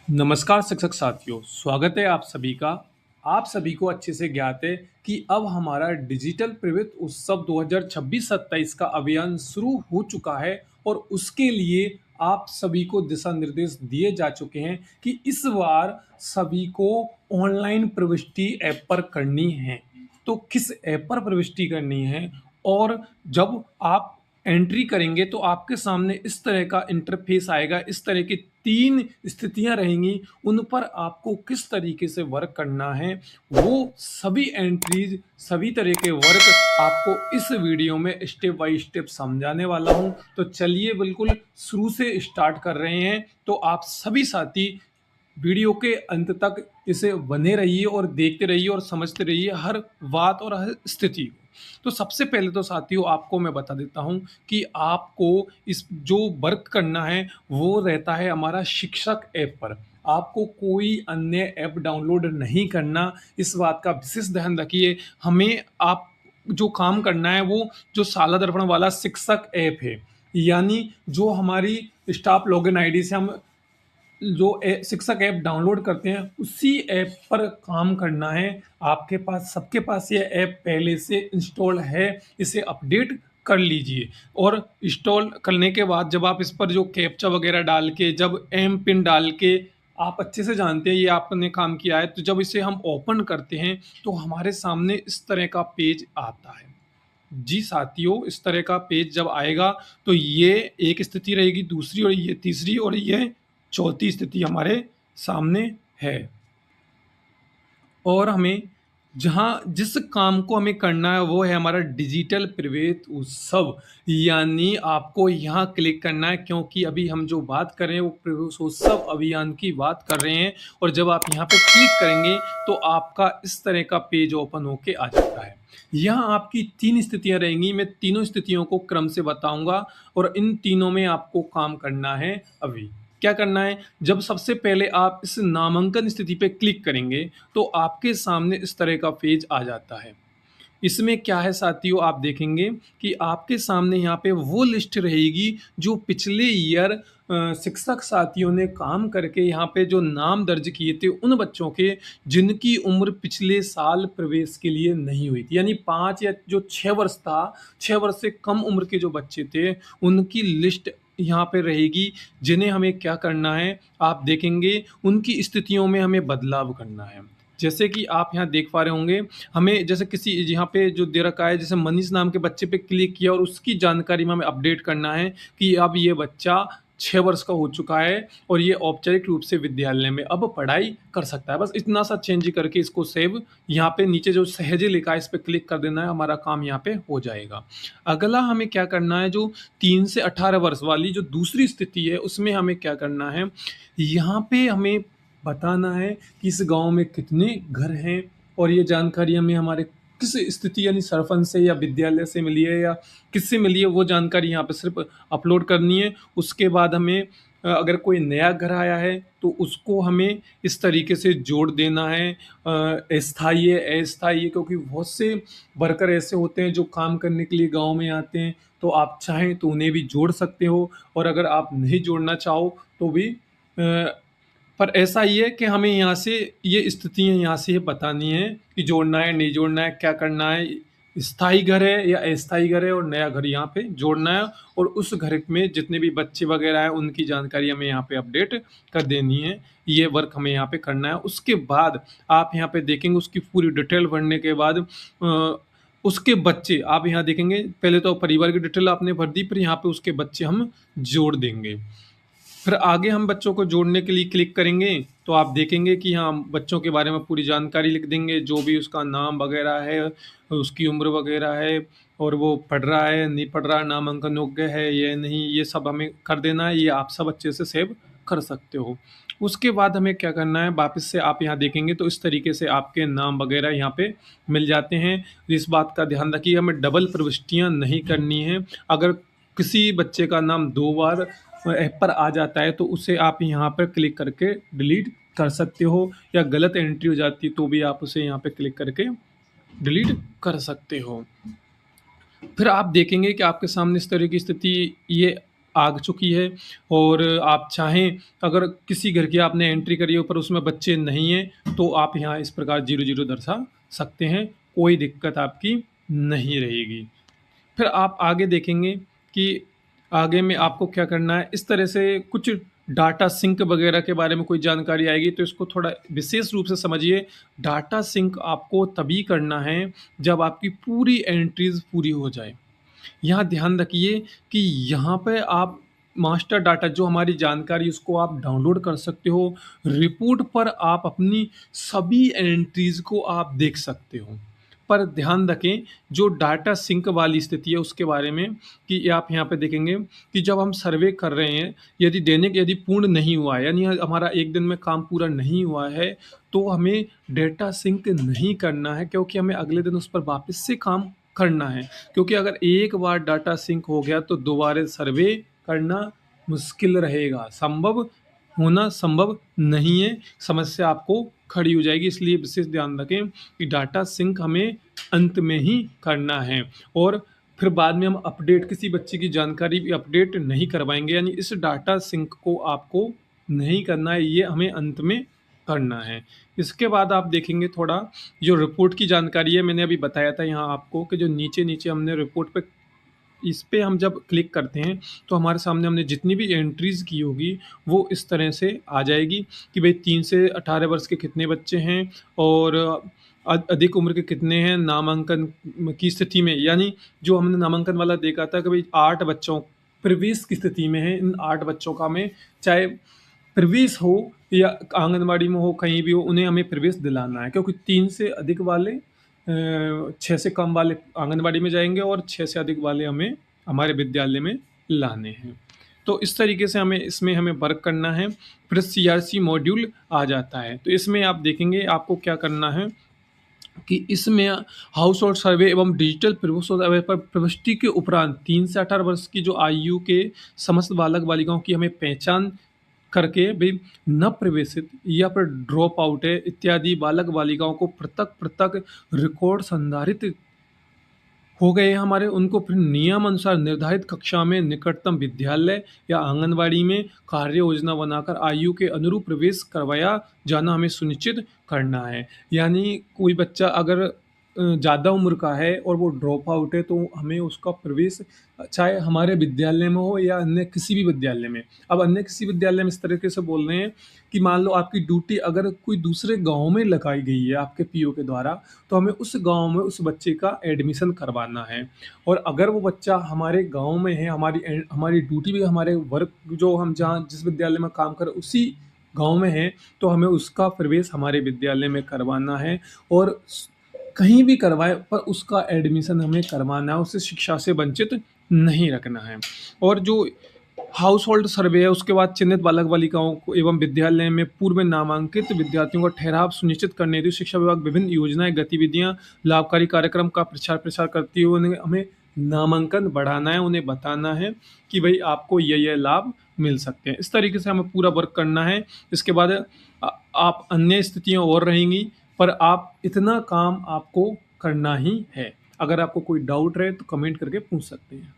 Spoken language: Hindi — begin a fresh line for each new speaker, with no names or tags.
नमस्कार शिक्षक साथियों, स्वागत है आप सभी का। आप सभी को अच्छे से ज्ञात है कि अब हमारा डिजिटल प्रवृत्ति उत्सव 2026-27 का अभियान शुरू हो चुका है और उसके लिए आप सभी को दिशा निर्देश दिए जा चुके हैं कि इस बार सभी को ऑनलाइन प्रविष्टि ऐप पर करनी है। तो किस ऐप पर प्रविष्टि करनी है और जब आप एंट्री करेंगे तो आपके सामने इस तरह का इंटरफेस आएगा, इस तरह की 3 स्थितियाँ रहेंगी, उन पर आपको किस तरीके से वर्क करना है, वो सभी एंट्रीज़, सभी तरह के वर्क आपको इस वीडियो में स्टेप बाय स्टेप समझाने वाला हूँ। तो चलिए बिल्कुल शुरू से स्टार्ट कर रहे हैं। तो आप सभी साथी वीडियो के अंत तक इसे बने रहिए और देखते रहिए और समझते रहिए हर बात और हर स्थिति को। तो सबसे पहले तो साथियों आपको मैं बता देता हूँ कि आपको इस जो वर्क करना है वो रहता है हमारा शिक्षक ऐप पर। आपको कोई अन्य ऐप डाउनलोड नहीं करना, इस बात का विशेष ध्यान रखिए। हमें आप जो काम करना है वो जो शाला दर्पण वाला शिक्षक ऐप है, यानी जो हमारी स्टाफ लॉगिन आईडी से हम जो शिक्षक ऐप डाउनलोड करते हैं उसी ऐप पर काम करना है। आपके पास सबके पास ये ऐप पहले से इंस्टॉल है, इसे अपडेट कर लीजिए और इंस्टॉल करने के बाद जब आप इस पर जो कैप्चा वगैरह डाल के जब एम पिन डाल के आप अच्छे से जानते हैं ये आपने काम किया है, तो जब इसे हम ओपन करते हैं तो हमारे सामने इस तरह का पेज आता है। जी साथियों, इस तरह का पेज जब आएगा तो ये एक स्थिति रहेगी, दूसरी और ये तीसरी और ये चौथी स्थिति हमारे सामने है। और हमें जहाँ जिस काम को हमें करना है वो है हमारा डिजिटल प्रवेश उत्सव, यानी आपको यहाँ क्लिक करना है, क्योंकि अभी हम जो बात कर रहे हैं वो प्रवेशोत्सव अभियान की बात कर रहे हैं। और जब आप यहाँ पे क्लिक करेंगे तो आपका इस तरह का पेज ओपन होके आ जाता है। यहाँ आपकी 3 स्थितियाँ रहेंगी, मैं तीनों स्थितियों को क्रम से बताऊँगा और इन तीनों में आपको काम करना है अभी। क्या करना है? जब सबसे पहले आप इस नामांकन स्थिति पे क्लिक करेंगे, तो आपके सामने इस तरह का पेज आ जाता है। इसमें क्या है साथियों, आप देखेंगे कि आपके सामने यहाँ पे वो लिस्ट रहेगी जो पिछले ईयर शिक्षक साथियों ने काम करके यहाँ पे जो नाम दर्ज किए थे उन बच्चों के जिनकी उम्र पिछले साल प्रवेश के लिए नहीं हुई थी। यानी 5 या जो 6 वर्ष था, 6 वर्ष से कम उम्र के जो बच्चे थे, उनकी लिस्ट यहाँ पे रहेगी, जिन्हें हमें क्या करना है, आप देखेंगे उनकी स्थितियों में हमें बदलाव करना है। जैसे कि आप यहाँ देख पा रहे होंगे, हमें जैसे किसी यहाँ पे जो दे रखा है, जैसे मनीष नाम के बच्चे पे क्लिक किया और उसकी जानकारी में हमें अपडेट करना है कि अब ये बच्चा 6 वर्ष का हो चुका है और ये औपचारिक रूप से विद्यालय में अब पढ़ाई कर सकता है। बस इतना सा चेंज करके इसको सेव, यहाँ पे नीचे जो सहेजे लिखा है इस पे क्लिक कर देना है, हमारा काम यहाँ पे हो जाएगा। अगला हमें क्या करना है, जो 3 से 18 वर्ष वाली जो दूसरी स्थिति है उसमें हमें क्या करना है, यहाँ पे हमें बताना है कि इस गाँव में कितने घर हैं और ये जानकारी हमें हमारे किस स्थिति यानी सरपंच से या विद्यालय से मिली है या किससे मिली है, वो जानकारी यहाँ पे सिर्फ अपलोड करनी है। उसके बाद हमें अगर कोई नया घर आया है तो उसको हमें इस तरीके से जोड़ देना है। स्थायी है, अस्थायी है, क्योंकि बहुत से वर्कर ऐसे होते हैं जो काम करने के लिए गाँव में आते हैं, तो आप चाहें तो उन्हें भी जोड़ सकते हो और अगर आप नहीं जोड़ना चाहो तो भी पर ऐसा ही है कि हमें यहाँ से ये स्थितियाँ यहाँ से बतानी है कि जोड़ना है, नहीं जोड़ना है, क्या करना है, स्थायी घर है या अस्थायी घर है और नया घर यहाँ पे जोड़ना है और उस घर में जितने भी बच्चे वगैरह हैं उनकी जानकारी हमें यहाँ पे अपडेट कर देनी है। ये वर्क हमें यहाँ पे करना है। उसके बाद आप यहाँ पे देखेंगे उसकी पूरी डिटेल भरने के बाद उसके बच्चे आप यहाँ देखेंगे, पहले तो परिवार की डिटेल आपने भर दी, फिर यहाँ पे उसके बच्चे हम जोड़ देंगे। फिर आगे हम बच्चों को जोड़ने के लिए क्लिक करेंगे तो आप देखेंगे कि हाँ, बच्चों के बारे में पूरी जानकारी लिख देंगे, जो भी उसका नाम वगैरह है, उसकी उम्र वगैरह है और वो पढ़ रहा है, नहीं पढ़ रहा है, नामांकन योग्य है या नहीं, ये सब हमें कर देना है। ये आप सब अच्छे से सेव कर सकते हो। उसके बाद हमें क्या करना है, वापस से आप यहाँ देखेंगे तो इस तरीके से आपके नाम वगैरह यहाँ पे मिल जाते हैं। इस बात का ध्यान रखिए, हमें डबल प्रविष्टियाँ नहीं करनी है। अगर किसी बच्चे का नाम 2 बार ऐप पर आ जाता है तो उसे आप यहाँ पर क्लिक करके डिलीट कर सकते हो, या गलत एंट्री हो जाती है तो भी आप उसे यहाँ पे क्लिक करके डिलीट कर सकते हो। फिर आप देखेंगे कि आपके सामने इस तरह की स्थिति ये आ चुकी है और आप चाहें अगर किसी घर की आपने एंट्री करी हो पर उसमें बच्चे नहीं हैं, तो आप यहाँ इस प्रकार 00 दर्शा सकते हैं, कोई दिक्कत आपकी नहीं रहेगी। फिर आप आगे देखेंगे कि आगे में आपको क्या करना है, इस तरह से कुछ डाटा सिंक वगैरह के बारे में कोई जानकारी आएगी तो इसको थोड़ा विशेष रूप से समझिए। डाटा सिंक आपको तभी करना है जब आपकी पूरी एंट्रीज़ पूरी हो जाए। यहाँ ध्यान रखिए कि यहाँ पे आप मास्टर डाटा जो हमारी जानकारी उसको आप डाउनलोड कर सकते हो। रिपोर्ट पर आप अपनी सभी एंट्रीज़ को आप देख सकते हो। पर ध्यान रखें जो डाटा सिंक वाली स्थिति है उसके बारे में कि आप यहाँ पे देखेंगे कि जब हम सर्वे कर रहे हैं, यदि पूर्ण नहीं हुआ है, यानी हमारा 1 दिन में काम पूरा नहीं हुआ है, तो हमें डाटा सिंक नहीं करना है क्योंकि हमें अगले दिन उस पर वापस से काम करना है। क्योंकि अगर एक बार डाटा सिंक हो गया तो दोबारा सर्वे करना मुश्किल रहेगा, संभव नहीं है, समस्या आपको खड़ी हो जाएगी। इसलिए विशेष ध्यान रखें कि डाटा सिंक हमें अंत में ही करना है और फिर बाद में हम अपडेट किसी बच्चे की जानकारी भी अपडेट नहीं करवाएँगे, यानी इस डाटा सिंक को आपको नहीं करना है, ये हमें अंत में करना है। इसके बाद आप देखेंगे थोड़ा जो रिपोर्ट की जानकारी है, मैंने अभी बताया था यहाँ आपको कि जो नीचे-नीचे हमने रिपोर्ट पे इस पे हम जब क्लिक करते हैं, तो हमारे सामने हमने जितनी भी एंट्रीज़ की होगी, वो इस तरह से आ जाएगी कि भई 3 से 18 वर्ष के कितने बच्चे हैं और अधिक उम्र के कितने हैं, नामांकन की स्थिति में, यानी जो हमने नामांकन वाला देखा था कि भई 8 बच्चों प्रवेश की स्थिति में हैं, इन 8 बच्चों का हमें चाहे प्रवेश हो या आंगनवाड़ी में हो, कहीं भी हो, उन्हें हमें प्रवेश दिलाना है क्योंकि 3 से अधिक वाले 6 से कम वाले आंगनवाड़ी में जाएँगे और 6 से अधिक वाले हमें हमारे विद्यालय में लाने हैं। तो इस तरीके से हमें वर्क करना है। फिर सीआरसी मॉड्यूल आ जाता है। तो इसमें आप देखेंगे आपको क्या करना है कि इसमें हाउस होल्ड सर्वे एवं डिजिटल प्रभुत्व सर्वे पर प्रविष्टि के उपरांत 3 से 18 वर्ष की जो आयु के समस्त बालक-बालिकाओं की हमें पहचान करके भई न प्रवेशित या फिर ड्रॉप आउट है इत्यादि बालक-बालिकाओं को पृथक-पृथक रिकॉर्ड संधारित हो गए हैं हमारे, उनको फिर नियमानुसार निर्धारित कक्षा में निकटतम विद्यालय या आंगनवाड़ी में कार्य योजना बनाकर आयु के अनुरूप प्रवेश करवाया जाना हमें सुनिश्चित करना है। यानी कोई बच्चा अगर ज़्यादा उम्र का है और वो ड्रॉप आउट है तो हमें उसका प्रवेश चाहे हमारे विद्यालय में हो या अन्य किसी भी विद्यालय में। अब अन्य किसी विद्यालय में इस तरीके से बोल रहे हैं कि मान लो आपकी ड्यूटी अगर कोई दूसरे गाँव में लगाई गई है आपके पीओ के द्वारा, तो हमें उस गाँव में उस बच्चे का एडमिशन करवाना है। और अगर वो बच्चा हमारे गाँव में है, हमारी ड्यूटी भी हमारे वर्क जो हम जहाँ जिस विद्यालय में काम कर रहे हैं उसी गाँव में है, तो हमें उसका प्रवेश हमारे विद्यालय में करवाना है और कहीं भी करवाएँ पर उसका एडमिशन हमें करवाना है, उसे शिक्षा से वंचित नहीं रखना है। और जो हाउस होल्ड सर्वे है उसके बाद चिन्हित बालक-बालिकाओं को एवं विद्यालय में पूर्व में नामांकित विद्यार्थियों का ठहराव सुनिश्चित करने हेतु शिक्षा विभाग विभिन्न योजनाएँ, गतिविधियाँ, लाभकारी कार्यक्रम का प्रचार-प्रसार करती हुए उन्हें हमें नामांकन बढ़ाना है, उन्हें बताना है कि भई आपको ये लाभ मिल सकते हैं। इस तरीके से हमें पूरा वर्क करना है। इसके बाद आप अन्य स्थितियाँ और रहेंगी, पर आप इतना काम आपको करना ही है। अगर आपको कोई डाउट रहे तो कमेंट करके पूछ सकते हैं।